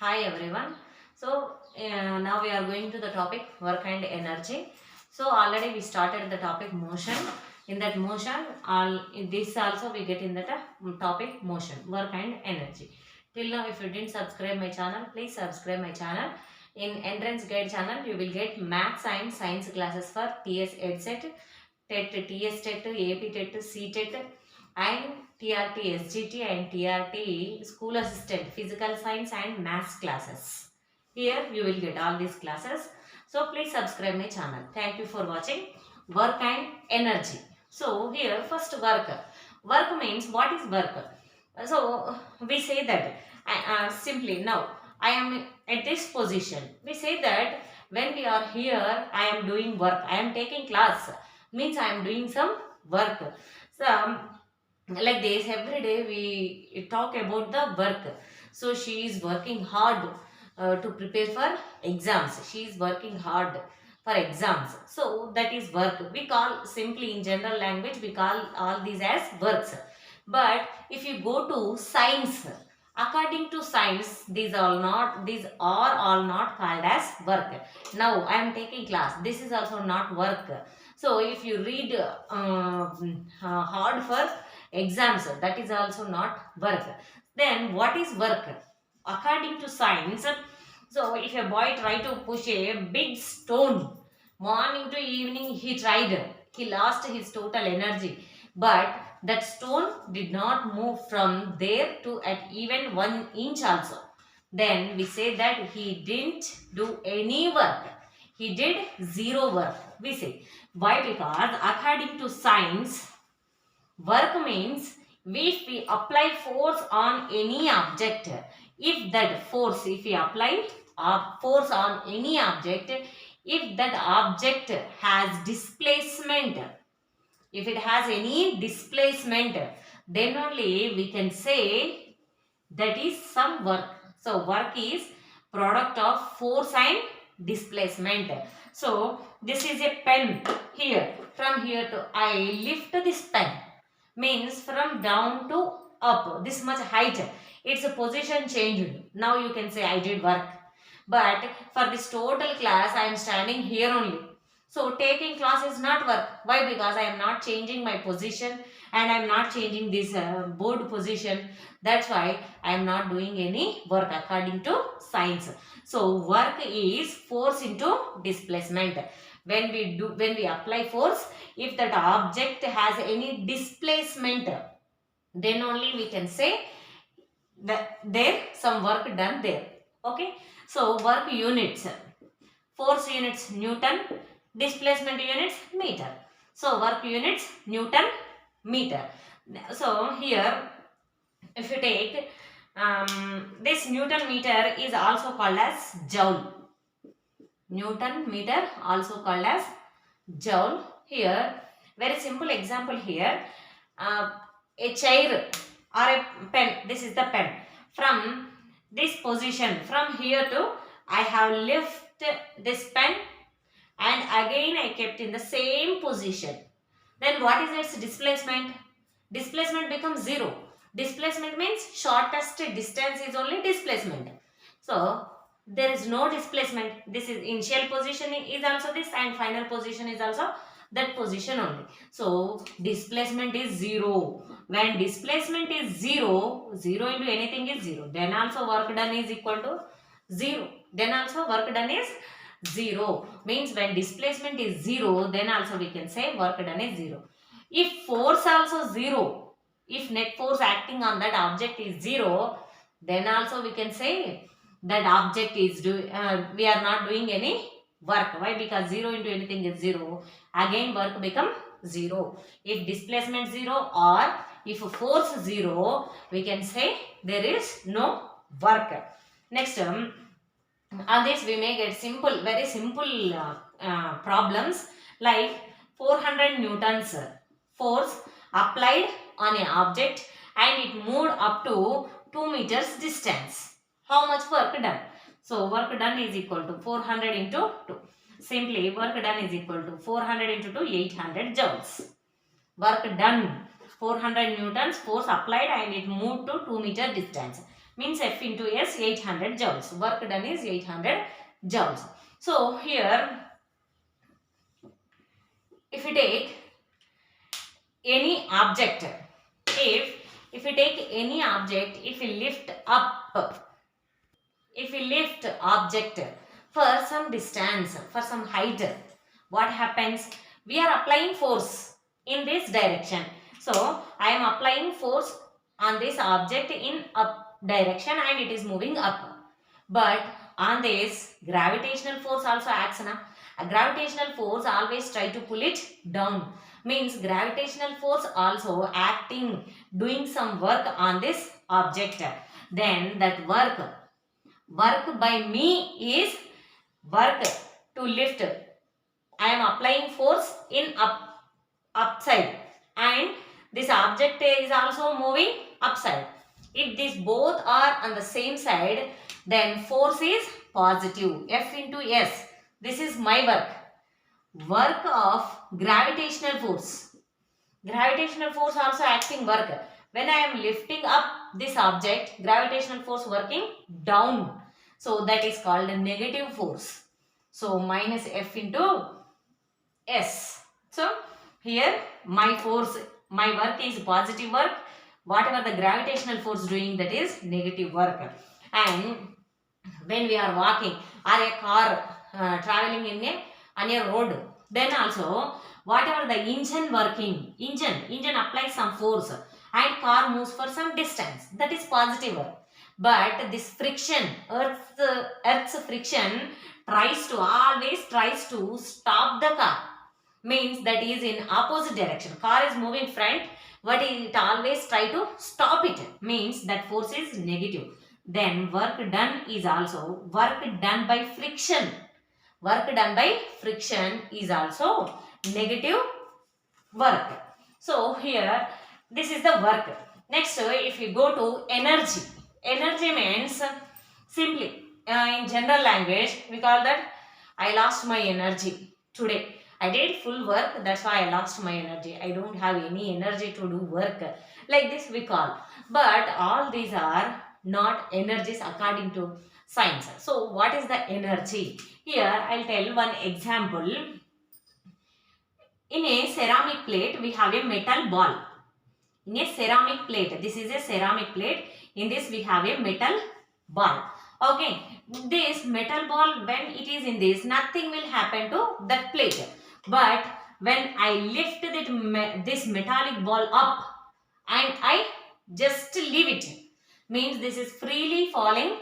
Hi everyone. Now we are going to the topic work and energy. So already we started the topic motion. In that motion, all in this also we get in that topic motion, work and energy. Till now, if you didn't subscribe my channel, please subscribe my channel. In entrance guide channel, you will get maths and science classes for TS EdSet, TET, TS TET, AP TET, C TET, and TRT SGT and TRT School Assistant Physical Science and Maths classes. Here you will get all these classes. So please subscribe my channel. Thank you for watching. Work and energy. So here first work. Work means what is work? So we say that simply now I am at this position. We say that when we are here I am doing work. I am taking class means I am doing some work. So like this every day we talk about the work. So she is working hard to prepare for exams. She is working hard for exams. So that is work. We call simply in general language we call all these as works. But if you go to science, according to science these are all not called as work. Now I am taking class, this is also not work. So if you read hard for exams, that is also not work. Then what is work according to science? So if a boy try to push a big stone morning to evening, he lost his total energy, but that stone did not move from there to at even 1 inch also. Then we say that he didn't do any work, he did zero work, we say. Why? Because according to science, work means if we apply force on any object, if that force, if we apply force on any object, if that object has displacement, if it has any displacement, then only we can say that is some work. So work is product of force and displacement. So this is a pen. Here, from here to I lift this pen, means from down to up, this much height, its a position changed. Now you can say I did work. But for this total class I am standing here only. So taking class is not work. Why? Because I am not changing my position and I am not changing this board position. That's why I am not doing any work according to science. So work is force into displacement. When we apply force, if that object has any displacement, then only we can say that there some work done there. Okay. So work units. Force units Newton, displacement units meter. So work units Newton, meter. So here if you take this Newton meter is also called as joule. Newton meter also called as joule. Here very simple example here, a chair or a pen, this is the pen, from this position, from here to I have lifted this pen and again I kept in the same position. Then what is its displacement? Displacement becomes 0. Displacement means shortest distance is only displacement. So there is no displacement. This is initial position is also this and final position is also that position only. So displacement is 0. When displacement is 0, 0 into anything is 0. Then also work done is equal to 0. Then also work done is 0. Means when displacement is 0, then also we can say work done is 0. If force also 0, if net force acting on that object is 0, then also we can say that object is we are not doing any work. Why? Because 0 into anything is 0. Again work become 0. If displacement 0 or if force 0, we can say there is no work. Next, on this we may get simple, very simple problems like 400 newtons force applied on an object and it moved up to 2 meters distance. How much work done? So work done is equal to 400 into 2. Simply work done is equal to 400 into 2, 800 joules. Work done 400 newtons force applied and it moved to 2 meter distance. means F into S 800 joules. Work done is 800 joules. So here if you take any object, if you take any object, if we lift object for some distance, for some height, what happens? We are applying force in this direction. So I am applying force on this object in up direction and it is moving up. But on this, gravitational force also acts. A gravitational force always try to pull it down. Means gravitational force also acting, doing some work on this object. Then that work by me is work to lift. I am applying force in upside and this object is also moving upside. If these both are on the same side, then force is positive. F into S. This is my work. Work of gravitational force. Gravitational force also acting work. When I am lifting up this object, gravitational force working down. So that is called a negative force. So minus F into S. So here my force, my work is positive work. Whatever the gravitational force doing, that is negative work. And when we are walking or a car traveling on a road, then also whatever the engine working, engine applies some force and car moves for some distance, that is positive work. But this friction, earth's friction always tries to stop the car, means that is in opposite direction. Car is moving front, but it always try to stop it, means that force is negative. Then work done is also work done by friction. Work done by friction is also negative work. So here this is the work. Next, if we go to energy. Energy means simply in general language we call that I lost my energy today. I did full work, that's why I lost my energy. I don't have any energy to do work. Like this we call. But all these are not energies according to science. So what is the energy? Here I'll tell one example. In a ceramic plate we have a metal ball. In a ceramic plate, this is a ceramic plate. In this we have a metal ball. Okay, this metal ball, when it is in this, nothing will happen to that plate. But when I lift this metallic ball up and I just leave it, means this is freely falling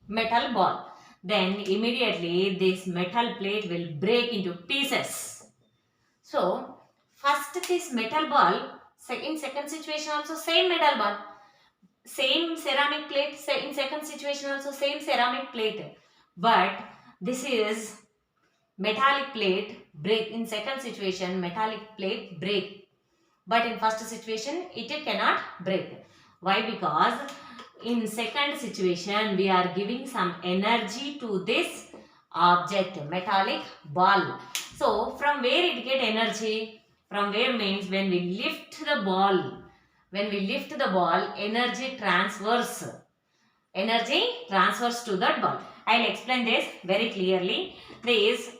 metal ball, then immediately this metal plate will break into pieces. So first this metal ball, in second situation also same metal ball, same ceramic plate, in second situation also same ceramic plate, but this is metallic plate break. In second situation metallic plate break, but in first situation it cannot break. Why? Because in second situation we are giving some energy to this object, metallic ball. So from where it get energy? From where means when we lift the ball, energy transfers to that ball. I'll explain this very clearly. This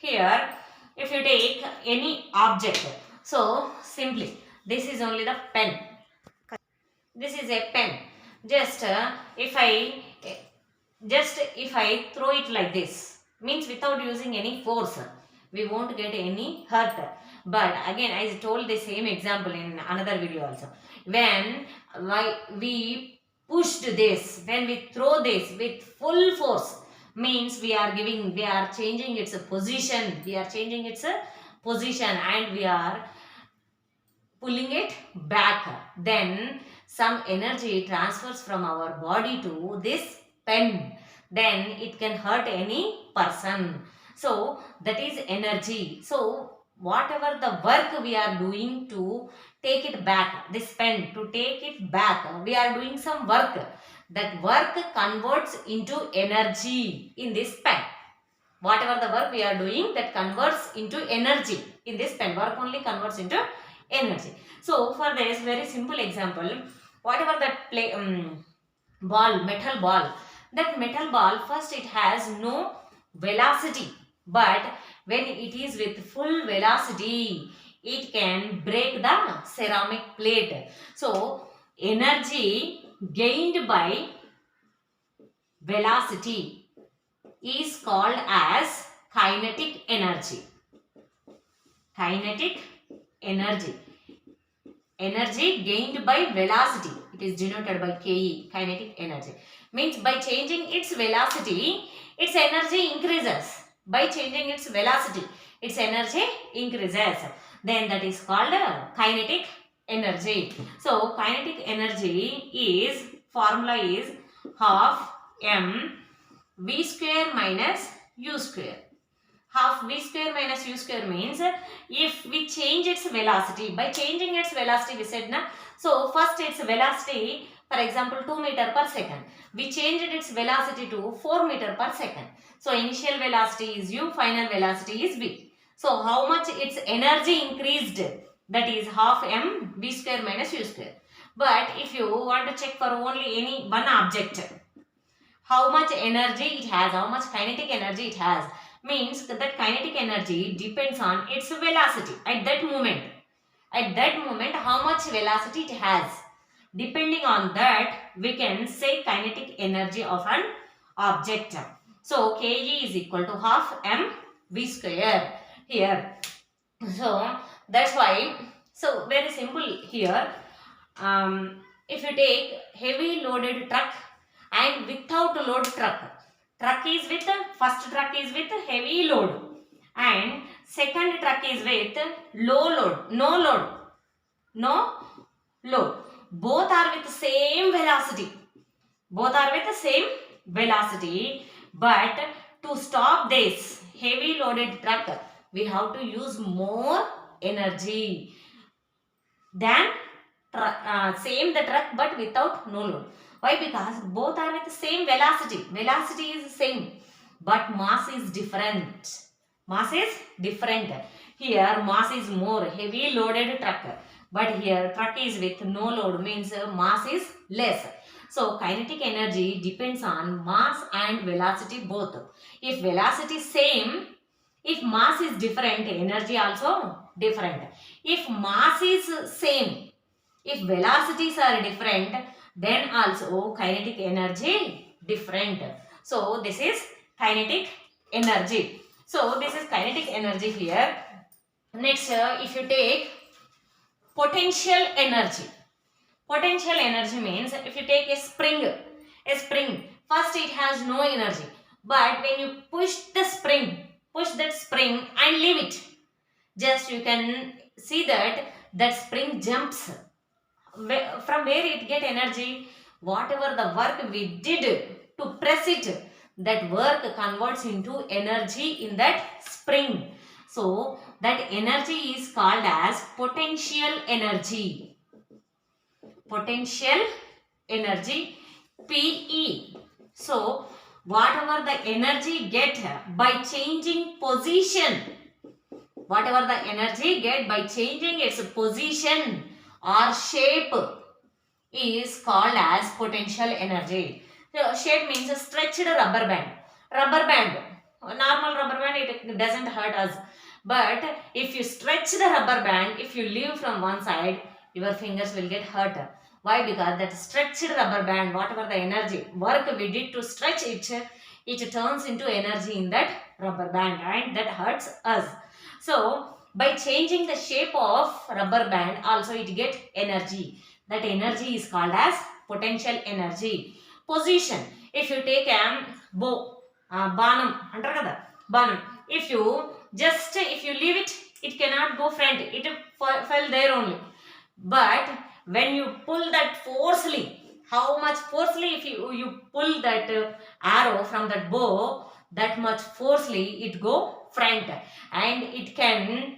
here, if you take any object, so simply this is only the pen. This is a pen. Just if I throw it like this, means without using any force, we won't get any hurt. But again, I told the same example in another video also. When we pushed this, when we throw this with full force, means we are changing its position. And we are pulling it back. Then some energy transfers from our body to this pen. Then it can hurt any person. So that is energy. So whatever the work we are doing to take it back, this pen, to take it back, we are doing some work. That work converts into energy in this pen. Whatever the work we are doing, that converts into energy in this pen. Work only converts into energy. So for this very simple example, whatever that ball, metal ball, that metal ball first it has no velocity, but when it is with full velocity it can break the ceramic plate. So energy gained by velocity is called as kinetic energy. Kinetic energy. Energy gained by velocity. It is denoted by Ke, kinetic energy. Means by changing its velocity, its energy increases. By changing its velocity, its energy increases. Then that is called kinetic energy. So kinetic energy is, formula is half m v square minus u square. Half v square minus u square means if we change its velocity, by changing its velocity we said na, so first its velocity, for example 2 meter per second, we changed its velocity to 4 meter per second. So initial velocity is u, final velocity is v. So how much its energy increased, that is half m v square minus u square. But if you want to check for only any one object, how much energy it has, how much kinetic energy it has, means that kinetic energy depends on its velocity at that moment. At that moment, how much velocity it has. Depending on that, we can say kinetic energy of an object. So, Ke is equal to half m v square here. So, that's why, so very simple here. If you take heavy loaded truck and without load truck, first truck is with heavy load and second truck is with low load, no load. Both are with same velocity. But to stop this heavy loaded truck, we have to use more energy than same the truck but without no load. Why? Because both are with the same velocity. Velocity is same, but mass is different. Here mass is more, heavy loaded truck. But here truck is with no load, means mass is less. So kinetic energy depends on mass and velocity both. If velocity is same, if mass is different, energy also different. If mass is same, if velocities are different, then also kinetic energy different. So this is kinetic energy. So this is kinetic energy here. Next, if you take potential energy. Potential energy means if you take a spring, first it has no energy. But when you push that spring and leave it, just you can see that spring jumps. From where it get energy? Whatever the work we did to press it, that work converts into energy in that spring. So that energy is called as potential energy. Potential energy, PE. So whatever the energy get by changing position, whatever the energy get by changing its position or shape is called as potential energy. So shape means a stretched rubber band. Normal rubber band, it doesn't hurt us. But if you stretch the rubber band, if you leave from one side, your fingers will get hurt. Why? Because that stretched rubber band, whatever the energy, work we did to stretch it, it turns into energy in that rubber band and that hurts us. So by changing the shape of rubber band, also it get energy. That energy is called as potential energy. Position. If you take a bow, banam, banam. If you leave it, it cannot go front. It fell there only. But when you pull that forcefully, how much forcefully if you pull that arrow from that bow, that much forcefully it go front and it can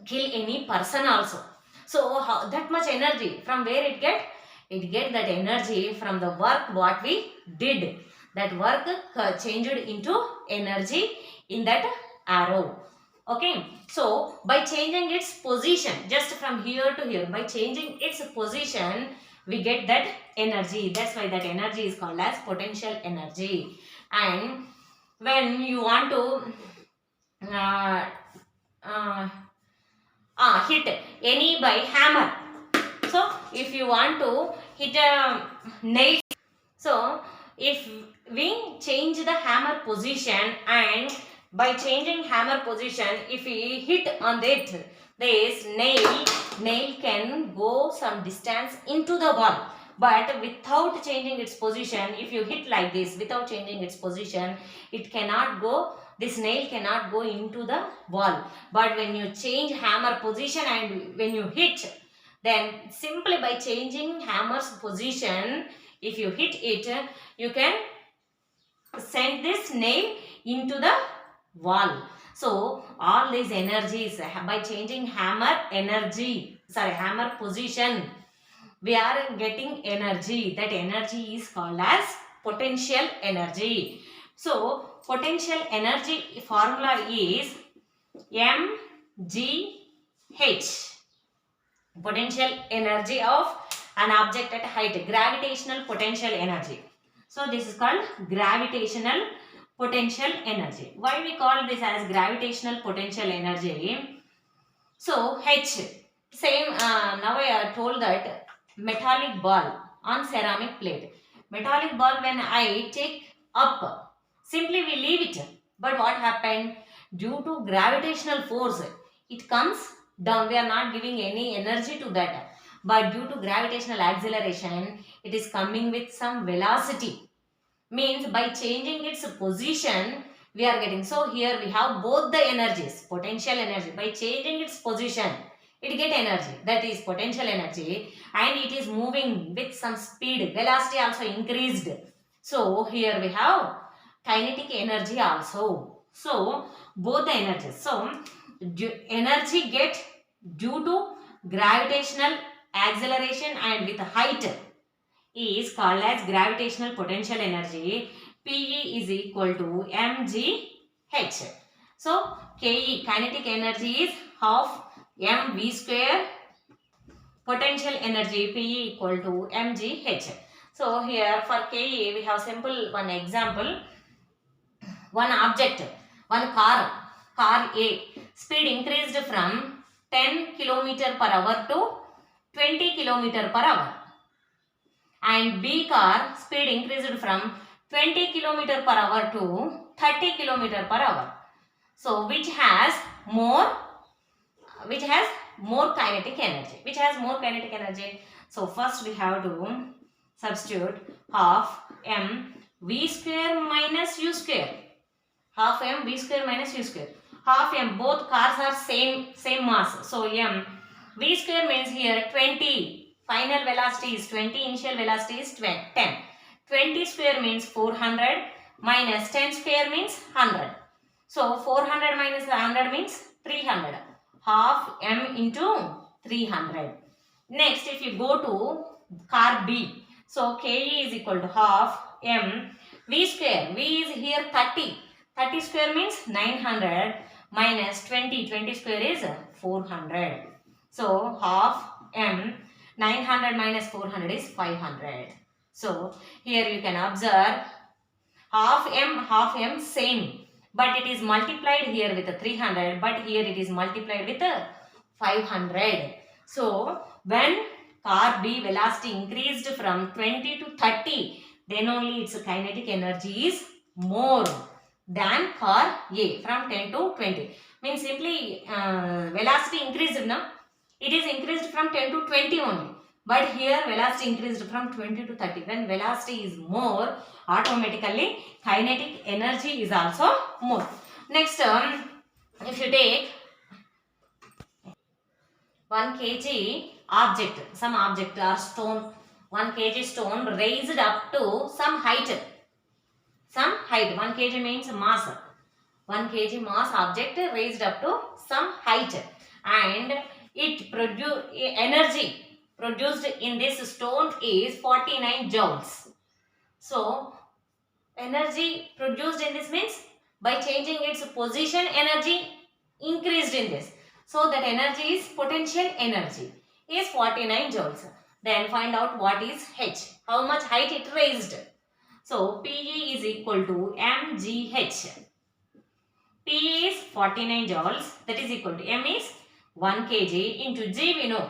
kill any person also. So that much energy, from where it get? It get that energy from the work what we did. That work changed into energy in that arrow. Okay, so by changing its position, just from here to here, by changing its position, we get that energy. That's why that energy is called as potential energy. And when you want to hit any by hammer, so if you want to hit a nail, so if we change the hammer position, and by changing hammer position, if we hit on it, this nail can go some distance into the wall. But without changing its position, if you hit like this without changing its position, it cannot go, this nail cannot go into the wall. But when you change hammer position and when you hit, then simply by changing hammer's position, if you hit it, you can send this nail into the wall. So all these energies, by changing hammer position, we are getting energy. That energy is called as potential energy. So potential energy formula is mgh. Potential energy of an object at height, gravitational potential energy. So this is called gravitational potential energy. Why we call this as gravitational potential energy? So H, same, now I told that metallic ball on ceramic plate. Metallic ball, when I take up, simply we leave it. But what happened? Due to gravitational force, it comes down. We are not giving any energy to that. But due to gravitational acceleration, it is coming with some velocity. Means by changing its position, we are getting. So here we have both the energies, potential energy. By changing its position, it get energy, that is potential energy, and it is moving with some speed, velocity also increased. So here we have kinetic energy also. So both the energies. So energy get due to gravitational acceleration and with height is called as gravitational potential energy. PE is equal to mgh. So KE, kinetic energy, is half mv square. Potential energy PE equal to mgh. So here for KE we have simple one example. One object, one car A, speed increased from 10 km per hour to 20 km per hour. And B car, speed increased from 20 km per hour to 30 km per hour. So which has more kinetic energy? Which has more kinetic energy? So first we have to substitute half m v square minus u square. Half m v square minus u square. Half m, both cars are same mass. So m v square means here 20. Final velocity is 20. Initial velocity is 10. 20 square means 400 minus 10 square means 100. So 400 minus 100 means 300. Half m into 300. Next, if you go to car B, so KE is equal to half m v square. V is here 30. 30 square means 900 minus 20. 20 square is 400. So half m, 900 minus 400 is 500. So here you can observe half m same, but it is multiplied here with a 300, but here it is multiplied with a 500. So when car B velocity increased from 20 to 30, then only its kinetic energy is more than car A from 10 to 20. Means simply velocity increased now. It is increased from 10 to 20 only. But here velocity increased from 20 to 30. When velocity is more, automatically kinetic energy is also more. Next, if you take 1 kg object, some object or stone, 1 kg stone raised up to some height. 1 kg means mass. 1 kg mass object raised up to some height, and it produce energy produced in this stone is 49 joules. So energy produced in this means by changing its position, energy increased in this. So that energy is potential energy is 49 joules. Then find out what is H. How much height it raised. So PE is equal to mgh. P is 49 joules, that is equal to M is 1 kg into G we know,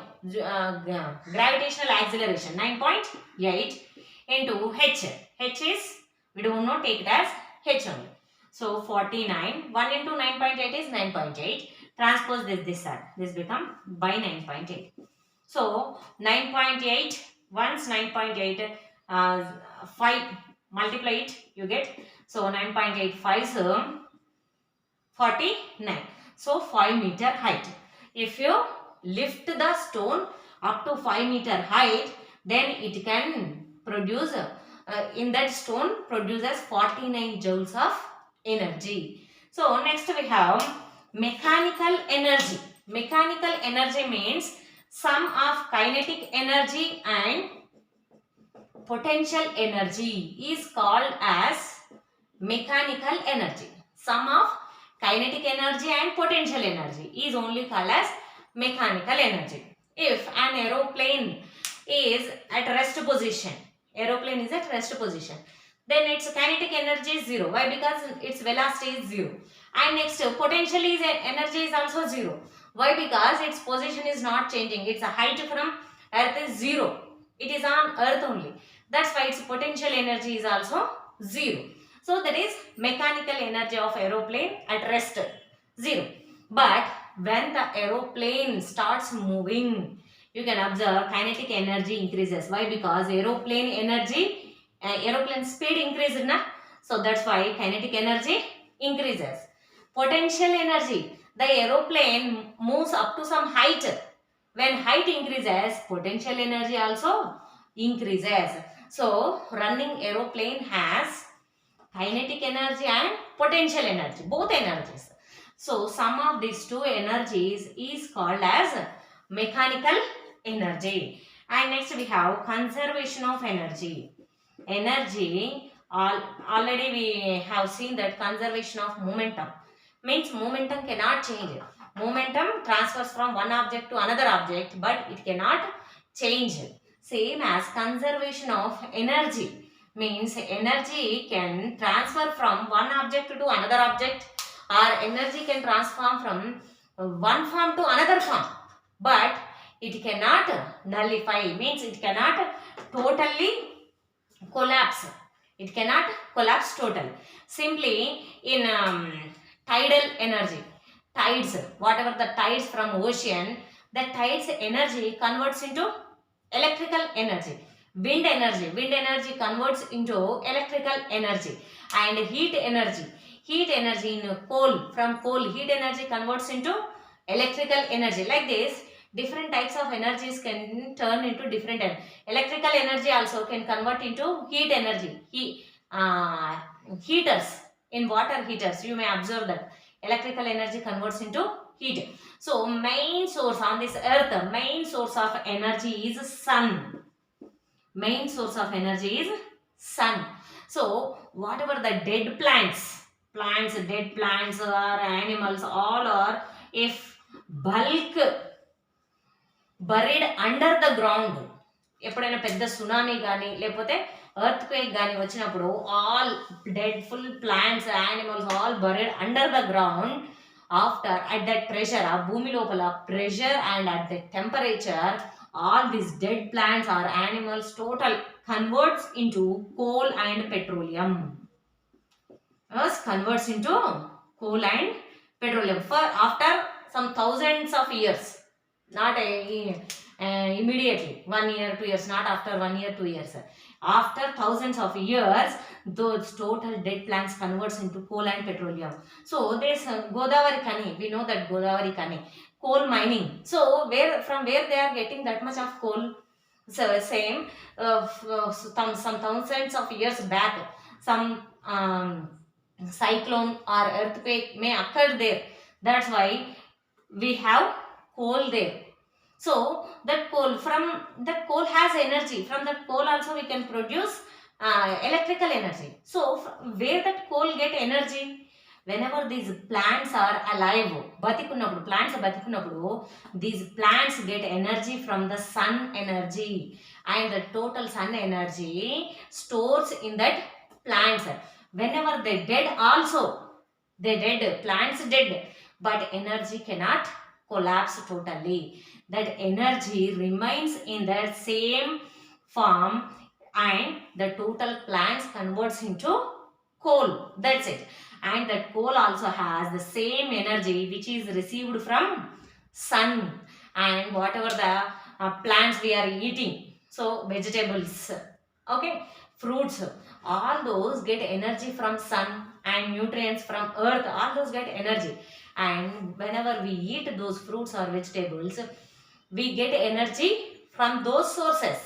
gravitational acceleration 9.8 into H. H is, we don't know, take it as H only. So 49, 1 into 9.8 is 9.8. Transpose this side, this become by 9.8. So 9.8, once 9.8, 5, multiply it, you get, so 9.85 is 49. So 5 meter height. If you lift the stone up to 5 meter height, then it can produce, in that stone produces 49 joules of energy. So next we have mechanical energy. Mechanical energy means sum of kinetic energy and potential energy is called as mechanical energy. Sum of kinetic energy and potential energy is only called as mechanical energy. If an aeroplane is at rest position, aeroplane is at rest position, then its kinetic energy is 0. Why? Because its velocity is 0. And next, potential is energy is also 0. Why? Because its position is not changing. Its height from earth is 0. It is on earth only. That's why its potential energy is also 0. So that is mechanical energy of aeroplane at rest, 0. But when the aeroplane starts moving, you can observe kinetic energy increases. Why? Because aeroplane energy, aeroplane speed increases, na? So that's why kinetic energy increases. Potential energy, the aeroplane moves up to some height. When height increases, potential energy also increases. So running aeroplane has kinetic energy and potential energy, both energies. So sum of these two energies is called as mechanical energy. And next we have conservation of energy. Energy, already we have seen that conservation of momentum means momentum cannot change. Momentum transfers from one object to another object, but it cannot change. Same as conservation of energy means energy can transfer from one object to another object, or energy can transform from one form to another form, but it cannot nullify, means it cannot totally collapse. It cannot collapse totally. Simply in tidal energy, tides, whatever the tides from ocean, the tides energy converts into electrical energy. Wind energy converts into electrical energy. And heat energy in coal, from coal heat energy converts into electrical energy. Like this, different types of energies can turn into different electrical energy also can convert into heat energy. Heaters, in water heaters, you may observe that electrical energy converts into heat. So main source on this earth, main source of energy is sun. Main source of energy is sun. So whatever the dead plants, dead plants or animals, all are if bulk buried under the ground. ఎప్పుడైనా పెద్ద tsunami కానీ లేకపోతే earth quake కానీ వచ్చినప్పుడు all dead full plants animals all buried under the ground after at that pressure, ఆ భూమి లోపల pressure and at the temperature, all these dead plants or animals total converts into coal and petroleum. Yes, converts into coal and petroleum for after some thousands of years, not immediately 1 year 2 years, not after 1 year 2 years. After thousands of years, those total dead plants converts into coal and petroleum. So there's Godavari Kani, we know that Godavari Kani, coal mining. So from where they are getting that much of coal? So same, some thousands of years back, some cyclone or earthquake may occur there. That's why we have coal there. So that coal has energy. From that coal also we can produce electrical energy. So where that coal get energy? whenever these plants are alive, బతికున్నప్పుడు plants బతికున్నప్పుడు these plants get energy from the sun energy, and the total sun energy stores in that plants. Whenever they dead also, they dead, plants dead, but energy cannot collapse totally. That energy remains in that same form, and the total plants converts into coal. That's it. And that coal also has the same energy which is received from sun, and whatever the plants we are eating, so vegetables, okay, fruits, all those get energy from sun, and nutrients from earth, all those get energy. And whenever we eat those fruits or vegetables, we get energy from those sources.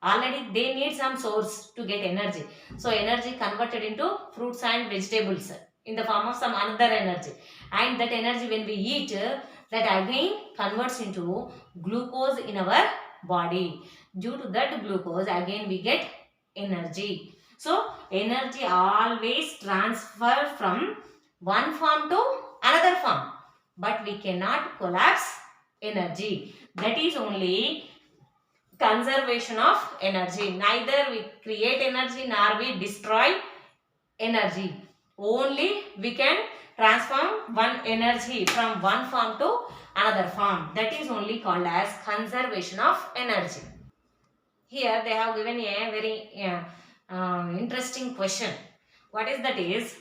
Already they need some source to get energy, so energy converted into fruits and vegetables in the form of some another energy, and that energy when we eat, that again converts into glucose in our body. Due to that glucose, again we get energy. So energy always transfer from one form to another form, but we cannot collapse energy. That is only conservation of energy. Neither we create energy nor we destroy energy. Only we can transform one energy from one form to another form. That is only called as conservation of energy. Here they have given a very interesting question. What is that is,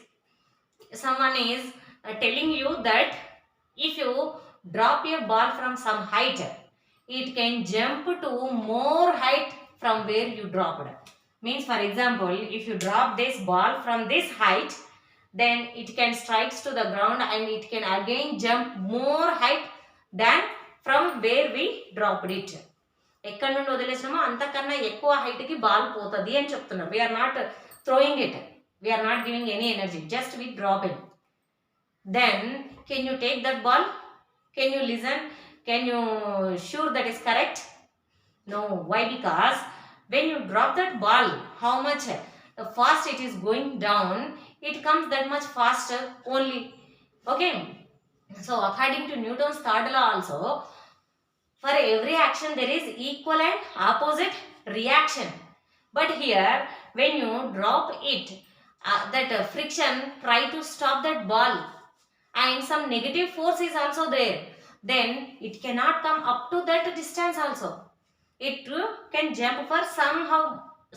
someone is telling you that if you drop a ball from some height, it can jump to more height from where you dropped. Means, for example, if you drop this ball from this height, then it can strikes to the ground and it can again jump more height than from where we dropped it. ఎక్కడి నుండి వదిలేసినామో అంతకన్నా ఎక్కువ హైట్కి ball పోతుంది అని చెప్తున్నారు. We're not throwing it, we're not giving any energy, just we dropping. Then can you take that ball? Can you listen? Can you sure that is correct? No. Why? Because when you drop that ball, how much fast it is going down, it comes that much faster only. Okay. So according to Newton's third law also, for every action there is equal and opposite reaction. But here when you drop it, that friction try to stop that ball, and some negative force is also there, then it cannot come up to that distance also. It can jump for somehow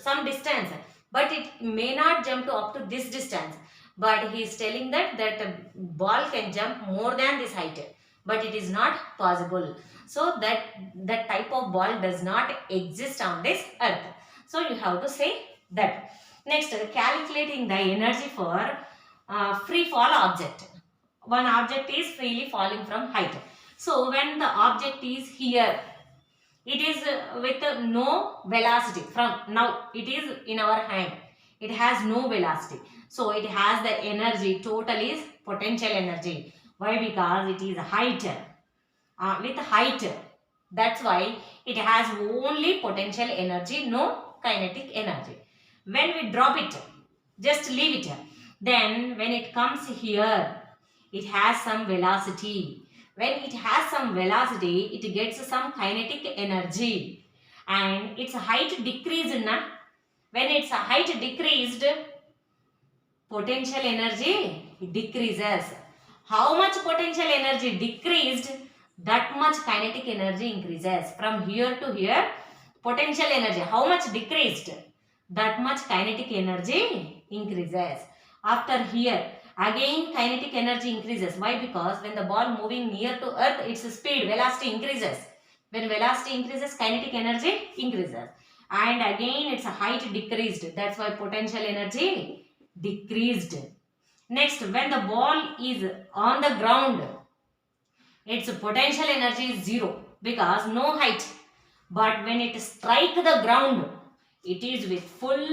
some distance, but it may not jump to up to this distance. But he is telling that ball can jump more than this height, but it is not possible. So that type of ball does not exist on this earth. So you have to say that. Next, calculating the energy for free fall object. One object is freely falling from height. So when the object is here, it is with no velocity. From now it is in our hand, it has no velocity, so it has the energy, total is potential energy. Why? Because it is height, with height, that's why it has only potential energy, no kinetic energy. When we drop it, just leave it, then when it comes here, it has some velocity. When it has some velocity, it gets some kinetic energy, and its height decreased na. When its height decreased, potential energy decreases. How much potential energy decreased, that much kinetic energy increases. From here to here, potential energy how much decreased, that much kinetic energy increases. After here, again kinetic energy increases. Why? Because when the ball moving near to earth, its speed, velocity increases. When velocity increases, kinetic energy increases, and again its height decreased, that's why potential energy decreased. Next, when the ball is on the ground, its potential energy is zero because no height. But when it strike the ground, it is with full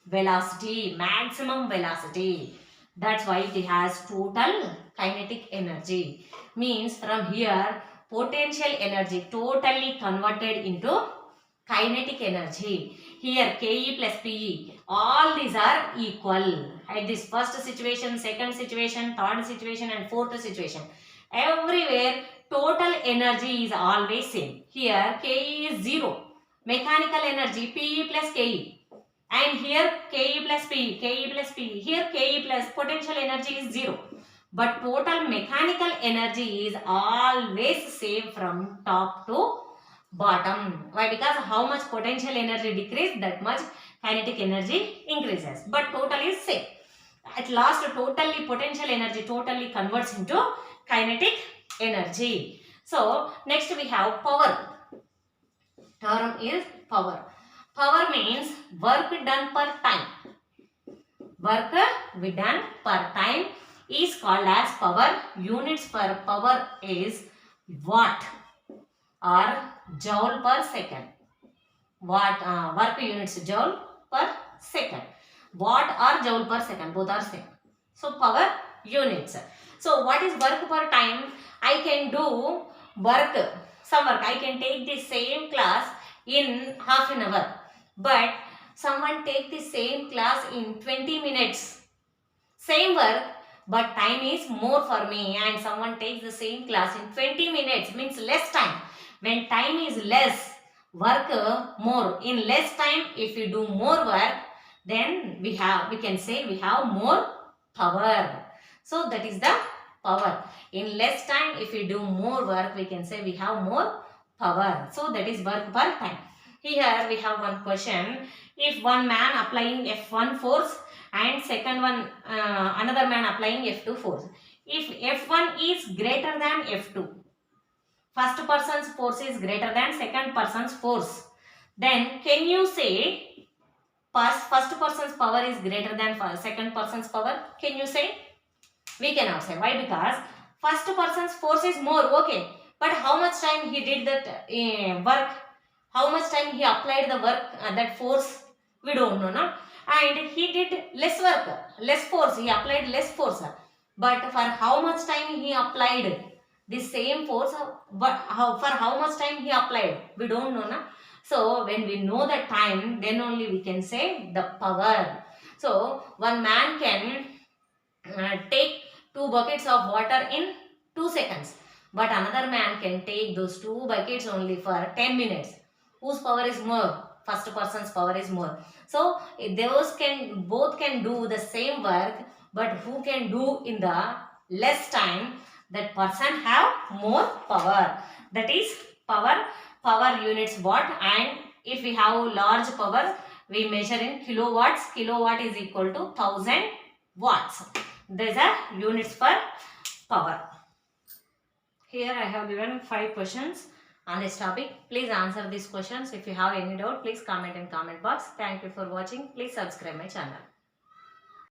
velocity, maximum velocity. That's why it has total kinetic energy. Means from here, potential energy totally converted into kinetic energy. Here Ke plus Pe, all these are equal. At this first situation, second situation, third situation and fourth situation, everywhere total energy is always same. Here KE is 0. Mechanical energy PE plus KE. And here KE plus PE, KE plus PE. Here KE plus potential energy is 0. But total mechanical energy is always same from top to bottom. Why? Because how much potential energy decrease, that much kinetic energy increases. But total is same. At last, totally potential energy totally converts into kinetic energy. So next we have power. Term is power. Power means work done per time. Work we done per time is called as power. Units for power is watt or joule per second. Watt work units joule per second. Watt or joule per second, both are same. So power units. So what is work per time? I can do work, some work. I can take the same class in half an hour, but someone take the same class in 20 minutes. Same work, but time is more for me, and someone takes the same class in 20 minutes, means less time. When time is less, work more. In less time, if you do more work, then we can say we have more power. So that is the power. In less time, if we do more work, we can say we have more power. So that is work per time. Here we have one question. If one man applying F1 force and second one another man applying F2 force. If F1 is greater than F2, first person's force is greater than second person's force, then can you say first person's power is greater than second person's power? Can you say? We cannot say. Why? Because first person's force is more, okay, but how much time he did that work, how much time he applied the work, that force, we don't know, no? And he did less work, less force, he applied less force, but for how much time he applied the same force, but for how much time he applied, we don't know, no? So when we know the time, then only we can say the power. So one man can take 2 buckets of water in 2 seconds, but another man can take those 2 buckets only for 10 minutes. Whose power is more? First person's power is more. So both can do the same work, but who can do in the less time, that person have more power. That is power. Power units watt, and if we have large power, we measure in kilowatts. Kilowatt is equal to 1000 watts. These are units for power. Here I have given 5 questions on this topic. Please answer these questions. If you have any doubt, please comment in comment box. Thank you for watching. Please subscribe my channel.